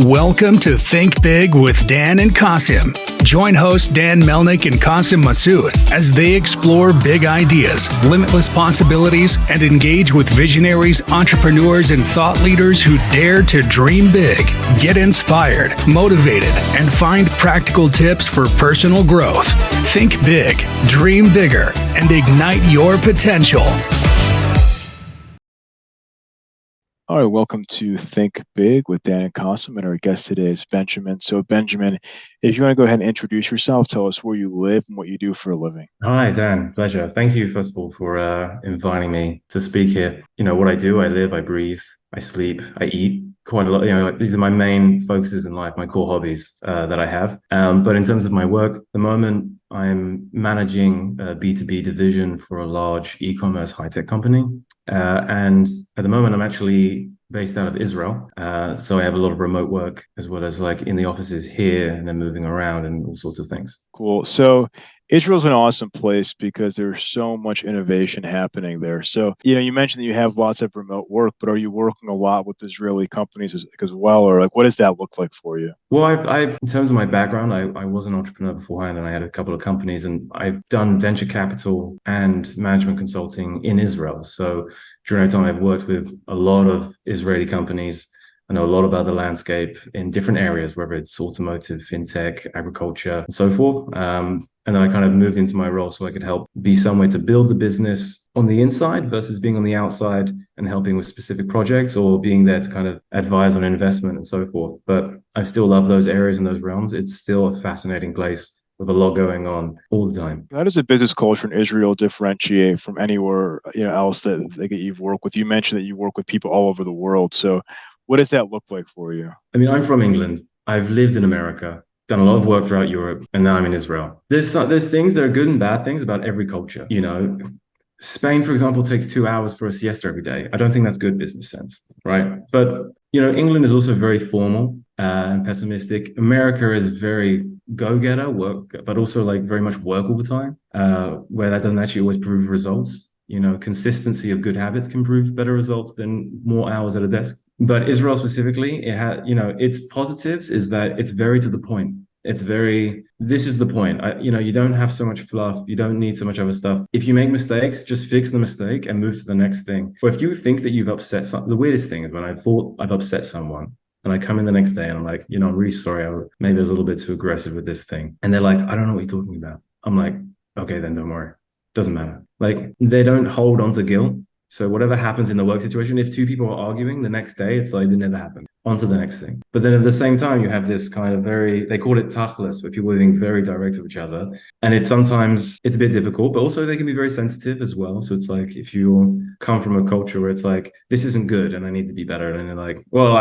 Welcome to Think Big with Dan and Qasim. Join hosts Dan Melnick and Qasim Masood as they explore big ideas, limitless possibilities, and engage with visionaries, entrepreneurs, and thought leaders who dare to dream big, get inspired, motivated, and find practical tips for personal growth. Think big, dream bigger, and ignite your potential. All right, welcome to Think Big with Dan and Qasim, and our guest today is Benjamin. So, Benjamin, if you want to go ahead and introduce yourself, tell us where you live and what you do for a living. Hi, Dan. Pleasure. Thank you, first of all, for inviting me to speak here. You know, what I do, I live, I breathe, I sleep, I eat quite a lot. You know, these are my main focuses in life, my core hobbies that I have. But in terms of my work, at the moment, I'm managing a B2B division for a large e-commerce high-tech company. And at the moment, I'm actually based out of Israel. So I have a lot of remote work as well as like in the offices here and then moving around and all sorts of things. Cool. So, Israel's an awesome place because there's so much innovation happening there. So, you mentioned that you have lots of remote work, but are you working a lot with Israeli companies as well? Or like, what does that look like for you? Well, I've in terms of my background, I was an entrepreneur beforehand and I had a couple of companies and I've done venture capital and management consulting in Israel. So during that time, I've worked with a lot of Israeli companies. I know a lot about the landscape in different areas, whether it's automotive, fintech, agriculture, and so forth. And then I kind of moved into my role so I could help be somewhere to build the business on the inside versus being on the outside and helping with specific projects or being there to kind of advise on investment and so forth. But I still love those areas and those realms. It's still a fascinating place with a lot going on all the time. How does the business culture in Israel differentiate from anywhere else that you've worked with? You mentioned that you work with people all over the world. So what does that look like for you? I mean, I'm from England. I've lived in America, done a lot of work throughout Europe, and now I'm in Israel. There's things that are good and bad things about every culture. You know, Spain, for example, takes 2 hours for a siesta every day. I don't think that's good business sense, right? But, England is also very formal and pessimistic. America is very go-getter, work, but also like very much work all the time, where that doesn't actually always prove results. Consistency of good habits can prove better results than more hours at a desk. But Israel specifically, it had, its positives is that it's very to the point. This is the point. You don't have so much fluff. You don't need so much other stuff. If you make mistakes, just fix the mistake and move to the next thing. Or if you think that you've upset the weirdest thing is when I thought I've upset someone and I come in the next day and I'm like, I'm really sorry. Maybe I was a little bit too aggressive with this thing. And they're like, I don't know what you're talking about. I'm like, okay, then don't worry. Doesn't matter. Like they don't hold on to guilt. So whatever happens in the work situation, if two people are arguing the next day, it's like it never happened. On to the next thing. But then at the same time, you have this kind of they call it tachlis, where people are being very direct with each other. And sometimes it's a bit difficult, but also they can be very sensitive as well. So it's like, if you come from a culture where it's like, this isn't good and I need to be better. And they're like, well,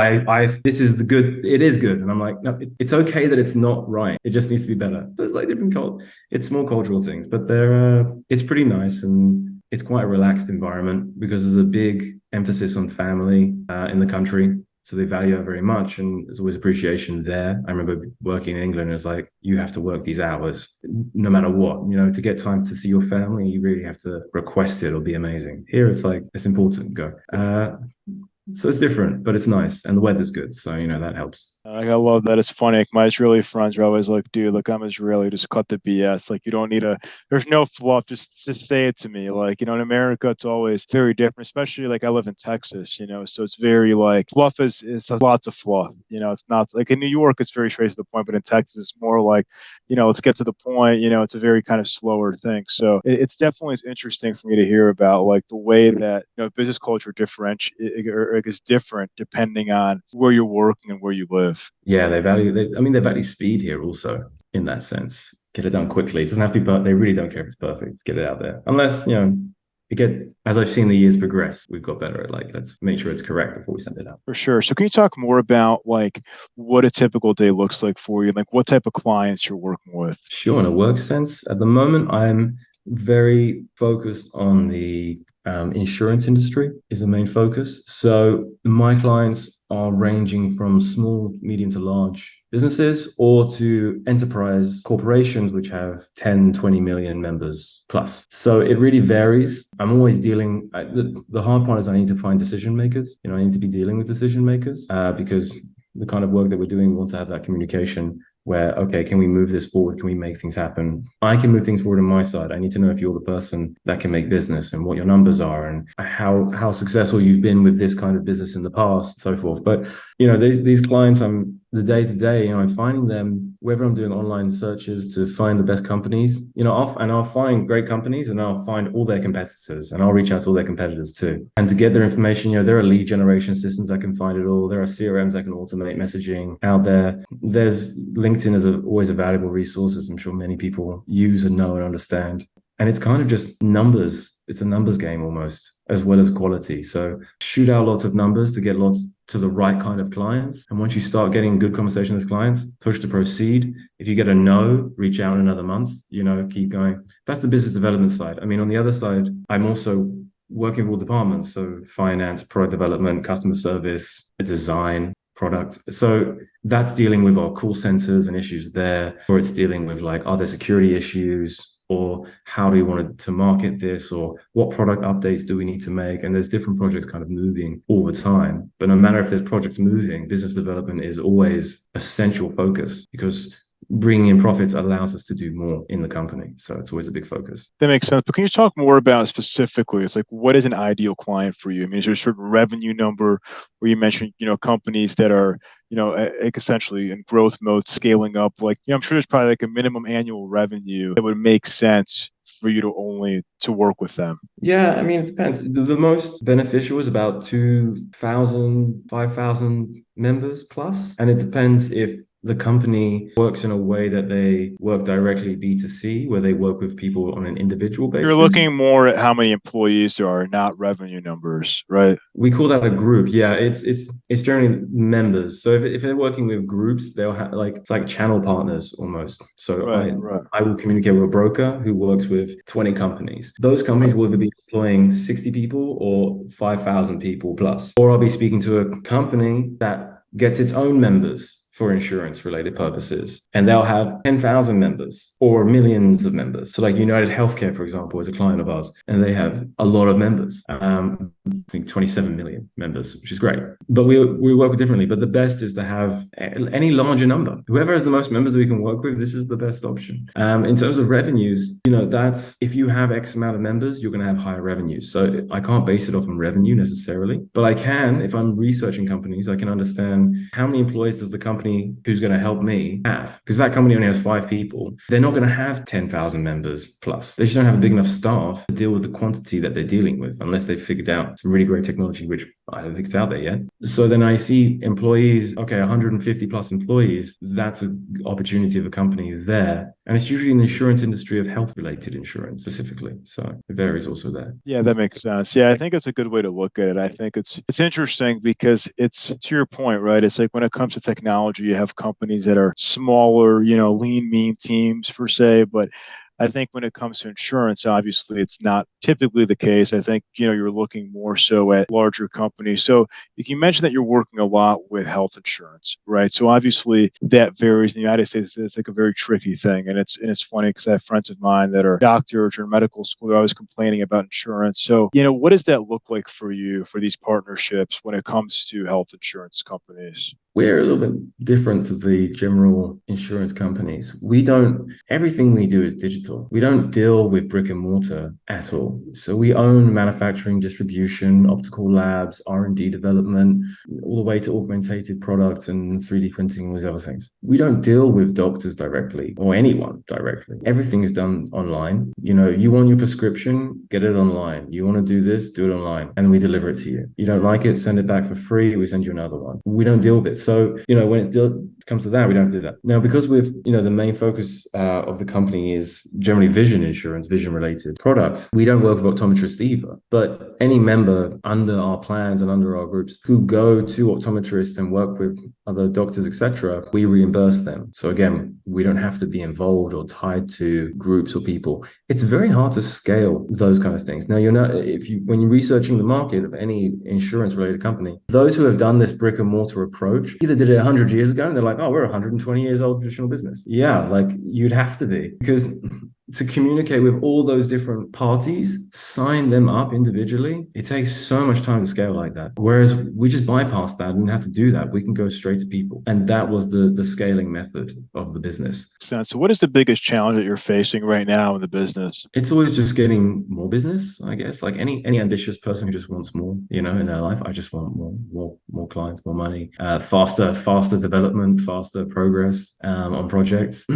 this is the good. It is good. And I'm like, no, it's okay that it's not right. It just needs to be better. So it's like it's small cultural things, but it's pretty nice. And it's quite a relaxed environment because there's a big emphasis on family in the country. So they value it very much. And there's always appreciation there. I remember working in England, it's like, you have to work these hours no matter what, to get time to see your family, you really have to request it. It'll be amazing. Here, it's like, it's important, go. So it's different, but it's nice. And the weather's good. So, that helps. I love that. It's funny. My Israeli friends are always like, dude, look, I'm Israeli. Just cut the BS. Like, you don't need there's no fluff. Just say it to me. Like, in America, it's always very different, especially like I live in Texas, so it's very like fluff it's lots of fluff. It's not like in New York, it's very straight to the point, but in Texas, it's more like, let's get to the point. It's a very kind of slower thing. So it's definitely interesting for me to hear about like the way that, business culture is different depending on where you're working and where you live. Yeah, they value speed here also in that sense. Get it done quickly. It doesn't have to be, but they really don't care if it's perfect. Get it out there. Unless, as I've seen the years progress, we've got better at like, let's make sure it's correct before we send it out. For sure. So can you talk more about like what a typical day looks like for you? Like what type of clients you're working with? Sure. In a work sense, at the moment, I'm very focused on the insurance industry is the main focus. So my clients are ranging from small, medium to large businesses or to enterprise corporations, which have 10, 20 million members plus. So it really varies. I'm always the hard part is I need to find decision makers. I need to be dealing with decision makers because the kind of work that we're doing, we want to have that communication where, okay, can we move this forward? Can we make things happen? I can move things forward on my side. I need to know if you're the person that can make business and what your numbers are and how successful you've been with this kind of business in the past, so forth. But, these clients, I'm the day to day, I'm finding them, whether I'm doing online searches to find the best companies, I'll find great companies and I'll find all their competitors and I'll reach out to all their competitors too. And to get their information, there are lead generation systems that can find it all. There are CRMs that can automate messaging out there. There's LinkedIn is always a valuable resource, as I'm sure many people use and know and understand. And it's kind of just numbers. It's a numbers game almost, as well as quality. So shoot out lots of numbers to get lots to the right kind of clients. And once you start getting good conversation with clients, push to proceed. If you get a no, reach out in another month, keep going. That's the business development side. I mean, on the other side, I'm also working with all departments. So finance, product development, customer service, design, product. So that's dealing with our call centers and issues there, or it's dealing with are there security issues? Or how do we want to market this, or what product updates do we need to make? And there's different projects kind of moving all the time. But no matter if there's projects moving, business development is always a central focus because bringing in profits allows us to do more in the company. So it's always a big focus. That makes sense. But can you talk more about specifically, it's what is an ideal client for you? I mean, is there a certain revenue number where you mentioned, companies that are, essentially in growth mode, scaling up? I'm sure there's probably a minimum annual revenue that would make sense for you to work with them. Yeah, I mean, it depends. The most beneficial is about 2,000, 5,000 members plus. And it depends if the company works in a way that they work directly B2C, where they work with people on an individual basis. You're looking more at how many employees there are, not revenue numbers, right? We call that a group. Yeah, it's generally members. So if they're working with groups, they'll have it's like channel partners almost. So I will communicate with a broker who works with 20 companies. Those companies will either be employing 60 people or 5,000 people plus. Or I'll be speaking to a company that gets its own members for insurance related purposes. And they'll have 10,000 members or millions of members. So United Healthcare, for example, is a client of ours, and they have a lot of members. I think 27 million members, which is great. But we work differently. But the best is to have any larger number. Whoever has the most members we can work with, this is the best option. In terms of revenues, that's if you have X amount of members, you're going to have higher revenues. So I can't base it off on revenue necessarily, but I can, if I'm researching companies, I can understand how many employees does the company who's going to help me have, because that company only has 5 people. They're not going to have 10,000 members plus. They just don't have a big enough staff to deal with the quantity that they're dealing with, unless they've figured out some really great technology, which I don't think it's out there yet. So then I see employees, 150 plus employees, that's an opportunity of a company there. And it's usually in the insurance industry of health related insurance specifically. So it varies also there. Yeah, that makes sense. Yeah, I think it's a good way to look at it. I think it's interesting because it's to your point, right? It's when it comes to technology, you have companies that are smaller, lean, mean teams per se, but I think when it comes to insurance, obviously it's not typically the case. I think, you're looking more so at larger companies. So you mentioned that you're working a lot with health insurance, right? So obviously that varies in the United States. It's a very tricky thing. And it's funny because I have friends of mine that are doctors or in medical school. They're always complaining about insurance. So, what does that look like for you for these partnerships when it comes to health insurance companies? We're a little bit different to the general insurance companies. Everything we do is digital. We don't deal with brick and mortar at all. So we own manufacturing, distribution, optical labs, R&D development, all the way to augmented products and 3D printing and all these other things. We don't deal with doctors directly or anyone directly. Everything is done online. You want your prescription, get it online. You want to do this, do it online, and we deliver it to you. You don't like it, send it back for free. We send you another one. We don't deal with it. So, when it comes to that, we don't do that. Now, because the main focus of the company is generally vision insurance, vision related products, we don't work with optometrists either. But any member under our plans and under our groups who go to optometrists and work with other doctors, etc., we reimburse them. So again, we don't have to be involved or tied to groups or people. It's very hard to scale those kind of things. Now, when you're researching the market of any insurance related company, those who have done this brick and mortar approach either did it 100 years ago and they're like, oh, we're 120 years old traditional business. Yeah, you'd have to be, because to communicate with all those different parties, sign them up individually, it takes so much time to scale like that. Whereas we just bypass that and have to do that. We can go straight to people. And that was the scaling method of the business. So what is the biggest challenge that you're facing right now in the business? It's always just getting more business, I guess. Like any ambitious person who just wants more, in their life. I just want more clients, more money, faster development, faster progress on projects.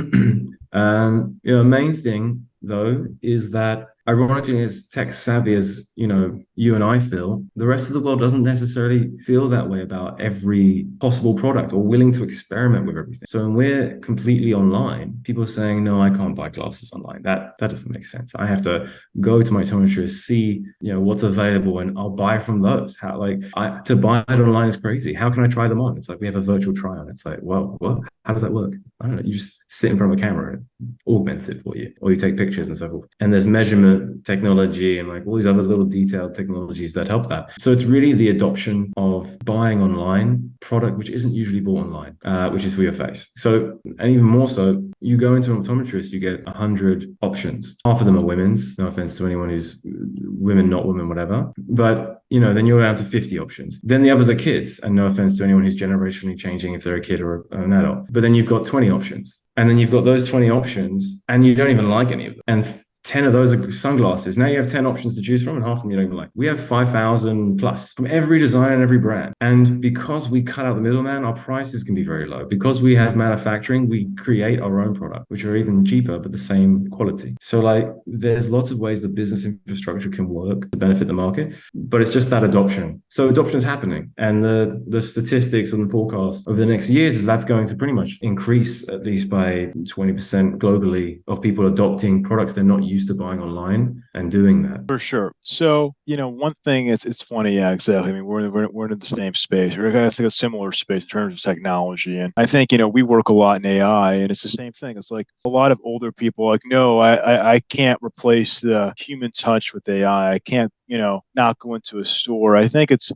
Main thing though is that ironically, as tech savvy as you and I feel, the rest of the world doesn't necessarily feel that way about every possible product or willing to experiment with everything. So when we're completely online, people are saying, no, I can't buy glasses online. That doesn't make sense. I have to go to my optometrist, see what's available, and I'll buy from those. To buy it online is crazy. How can I try them on? It's like we have a virtual try on. It's like, well, what? How does that work? I don't know. You just sit in front of a camera and it augments it for you, or you take pictures and so forth. And there's measurement technology and like all these other little detailed technologies that help that. So it's really the adoption of buying online product, which isn't usually bought online, which is for your face. So, and even more so, you go into an optometrist, you get 100 options. Half of them are women's. No offense to anyone who's women, not women, whatever. But then you're down to 50 options. Then the others are kids, and no offense to anyone who's generationally changing if they're a kid or an adult. But then you've got 20 options. And then you've got those 20 options, and you don't even like any of them. And 10 of those are sunglasses. Now you have 10 options to choose from, and half of them you don't even like. We have 5,000 plus from every design and every brand. And because we cut out the middleman, our prices can be very low. Because we have manufacturing, we create our own product, which are even cheaper, but the same quality. So there's lots of ways the business infrastructure can work to benefit the market, but it's just that adoption. So adoption is happening. And the statistics and the forecast over the next years is that's going to pretty much increase at least by 20% globally of people adopting products they're not used to buying online and doing that. For sure. So, one thing it's funny, yeah, exactly. I mean, we're in the same space, or I think a similar space in terms of technology. And I think, we work a lot in AI, and it's the same thing. It's like a lot of older people are like, no, I can't replace the human touch with AI. I can't, not go into a store. I think it's,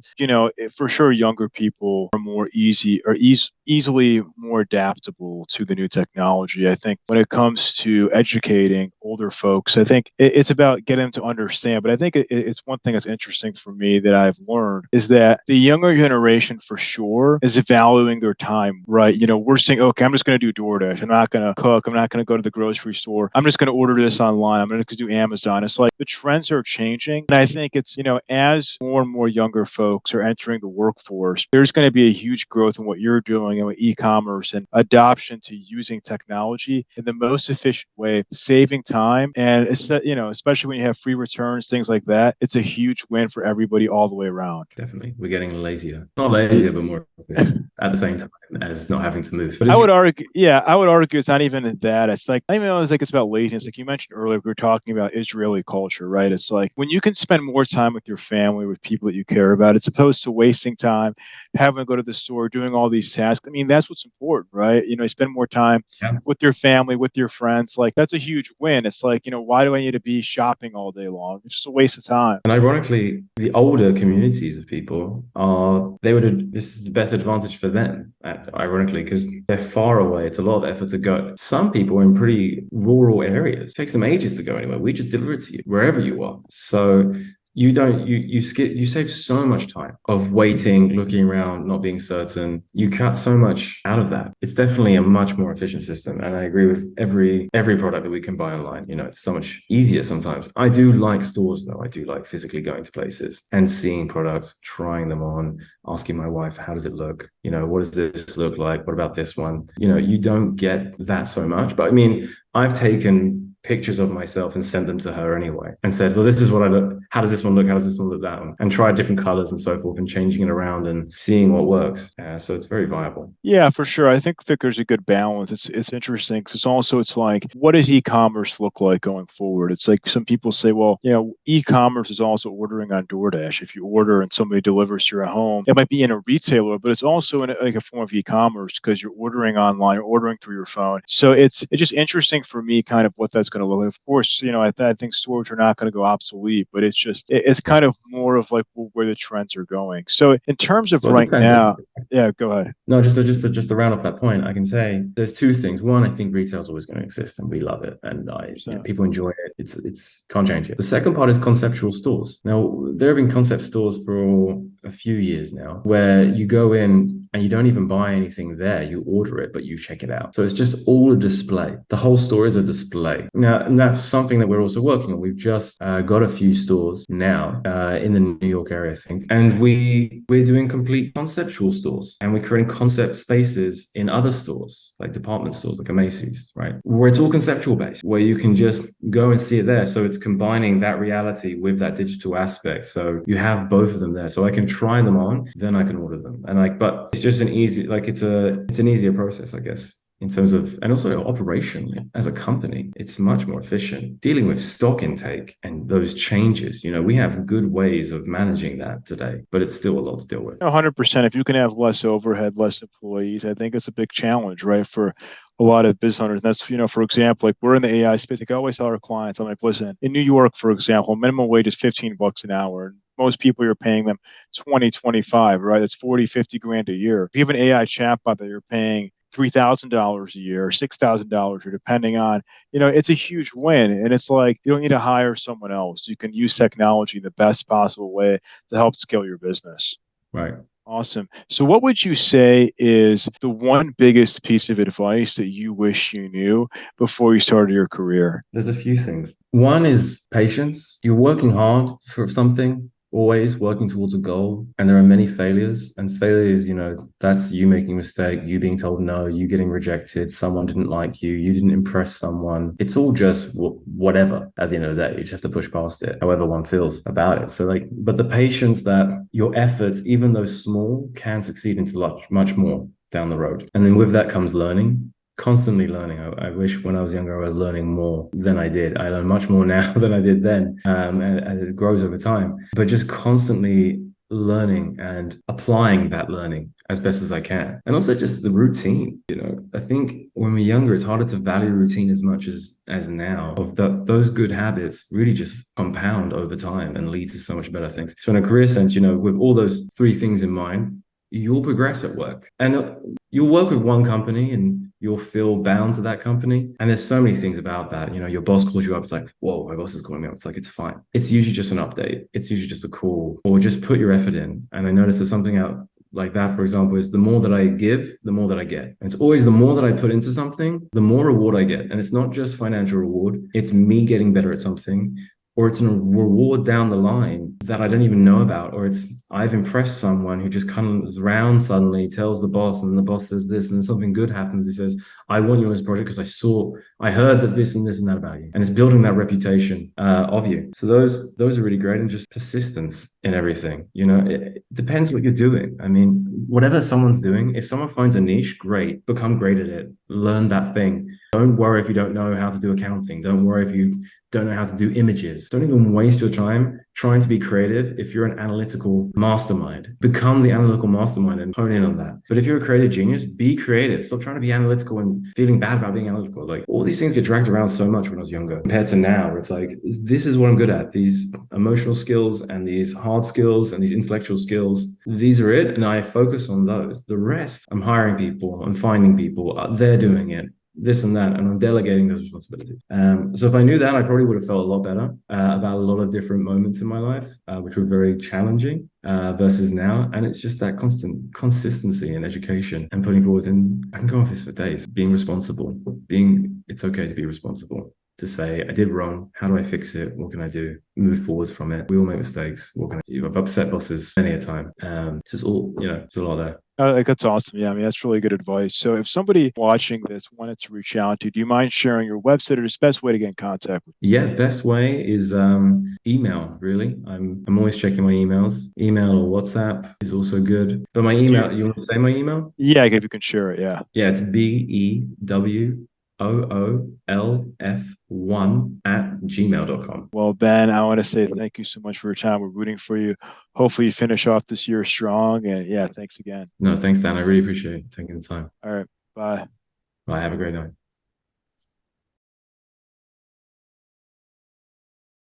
for sure younger people are more easily more adaptable to the new technology. I think when it comes to educating older folks, I think it's about getting them to understand. But I think it's one thing that's interesting for me that I've learned is that the younger generation for sure is valuing their time, right? We're saying, okay, I'm just going to do DoorDash. I'm not going to cook. I'm not going to go to the grocery store. I'm just going to order this online. I'm going to do Amazon. It's like the trends are changing. And I think it's, as more and more younger folks are entering the workforce, there's going to be a huge growth in what you're doing and with e-commerce and adoption to using technology in the most efficient way, saving time. And it's, especially when you have free returns, things like that, it's a huge win for everybody all the way around. Definitely. We're getting lazier. Not lazier, but more efficient at the same time as not having to move. But I would argue it's not even that. It's like, I don't even know, it's about laziness. Like you mentioned earlier, we were talking about Israeli culture, right? It's like when you can spend more time with your family, with people that you care about, it's opposed to wasting time, having to go to the store, doing all these tasks. I mean, that's what's important, right? You spend more time with your family, with your friends. Like that's a huge win. It's like, why do I need to be shopping all day long? It's just a waste of time. And ironically, the older communities of people this is the best advantage for them, ironically, because they're far away. It's a lot of effort to go. Some people are in pretty rural areas. It takes them ages to go anywhere. We just deliver it to you wherever you are. So you save so much time of waiting, looking around, not being certain. You cut so much out of that. It's definitely a much more efficient system. And I agree with every product that we can buy online. It's so much easier sometimes. I do like stores though. I do like physically going to places and seeing products, trying them on, asking my wife, how does it look? What does this look like? What about this one? You don't get that so much. But I mean, I've taken pictures of myself and sent them to her anyway and said, well, this is what I look. How does this one look? How does this one look? That one, and try different colors and so forth and changing it around and seeing what works. So it's very viable. Yeah, for sure. I think that there's a good balance. It's interesting because it's like, what does e-commerce look like going forward? It's like some people say, well, e-commerce is also ordering on DoorDash. If you order and somebody delivers to your home, it might be in a retailer, but it's also in like a form of e-commerce because you're ordering online or ordering through your phone. So it's just interesting for me kind of what that's going to look like. Of course, I think stores are not going to go obsolete, but it's kind of more of like where the trends are going. So in terms of Well, it right depends. now, yeah, go ahead. No, just to round off that point, I can say there's two things. One, I think retail is always going to exist, and we love it, and So people enjoy it. It's can't change it. The second part is conceptual stores. Now, there have been concept stores for a few years now, where you go in and you don't even buy anything there. You order it, but you check it out. So it's just all a display. The whole store is a display. Now, and that's something that we're also working on. We've just got a few stores now in the New York area, I think, and we're doing complete conceptual stores, and we're creating concept spaces in other stores, like department stores, like a Macy's, right? Where it's all conceptual based, where you can just go and see it there. So it's combining that reality with that digital aspect. So you have both of them there. So I can try them on, then I can order them. But it's just it's an easier process, I guess, in terms of, and also operationally as a company, it's much more efficient dealing with stock intake and those changes. We have good ways of managing that today, but it's still a lot to deal with. 100%. If you can have less overhead, less employees, I think it's a big challenge, right, for a lot of business owners. And that's, for example, like we're in the AI space. Like I always tell our clients, I'm like, listen, in New York, for example, minimum wage is $15 an hour. And most people you're paying them 20, 25, right? It's 40, 50 grand a year. If you have an AI chatbot that you're paying $3,000 a year or $6,000, or depending on, it's a huge win. And it's like you don't need to hire someone else. You can use technology in the best possible way to help scale your business. Right. Awesome. So, what would you say is the one biggest piece of advice that you wish you knew before you started your career? There's a few things. One is patience. You're working hard for something, always working towards a goal, and there are many failures. And failures, that's you making a mistake, you being told no, you getting rejected, someone didn't like you didn't impress someone. It's all just whatever at the end of the day. You just have to push past it, however one feels about it. So, but the patience that your efforts, even though small, can succeed into much, much more down the road. And then with that comes learning. Constantly learning. I wish when I was younger I was learning more than I did. I learn much more now than I did then, as it grows over time. But just constantly learning and applying that learning as best as I can, and also just the routine. I think when we're younger, it's harder to value routine as much as now. Those good habits really just compound over time and lead to so much better things. So in a career sense, with all those three things in mind, you'll progress at work, and you'll work with one company and you'll feel bound to that company. And there's so many things about that. Your boss calls you up. It's like, whoa, my boss is calling me up. It's like, it's fine. It's usually just an update. It's usually just a call, or just put your effort in. And I noticed there's something out like that, for example, is the more that I give, the more that I get. And it's always the more that I put into something, the more reward I get. And it's not just financial reward. It's me getting better at something, or it's a reward down the line that I don't even know about, or it's I've impressed someone who just comes around suddenly, tells the boss, and the boss says this, and then something good happens. He says, I want you on this project because I heard that this and this and that about you. And it's building that reputation of you. So those are really great, and just persistence in everything. It depends what you're doing. I mean, whatever someone's doing, if someone finds a niche, great, become great at it, learn that thing. Don't worry if you don't know how to do accounting. Don't worry if you don't know how to do images. Don't even waste your time trying to be creative. If you're an analytical mastermind, become the analytical mastermind and hone in on that. But if you're a creative genius, be creative. Stop trying to be analytical and feeling bad about being analytical. Like, all these things get dragged around so much when I was younger compared to now, where it's like, this is what I'm good at. These emotional skills and these hard skills and these intellectual skills, these are it. And I focus on those. The rest, I'm hiring people, I'm finding people, they're doing it, this and that, and I'm delegating those responsibilities. So if I knew that, I probably would have felt a lot better about a lot of different moments in my life, which were very challenging versus now. And it's just that constant consistency in education and putting forward. And I can go off this for days. Being responsible, it's okay to be responsible. To say, I did wrong. How do I fix it? What can I do? Move forwards from it. We all make mistakes. What can I do? I've upset bosses many a time. It's just all, there's a lot there. Like that's awesome. Yeah, I mean that's really good advice. So if somebody watching this wanted to reach out to you, do you mind sharing your website, or the best way to get in contact with you? Yeah, best way is email, really. I'm always checking my emails. Email or WhatsApp is also good. But my email, you want to say my email? Yeah, if you can share it, yeah. Yeah, it's BEWOOLF1 @gmail.com. Well, Ben, I want to say thank you so much for your time. We're rooting for you. Hopefully you finish off this year strong. And yeah, thanks again. No, thanks, Dan. I really appreciate taking the time. All right. Bye. Bye. Have a great night.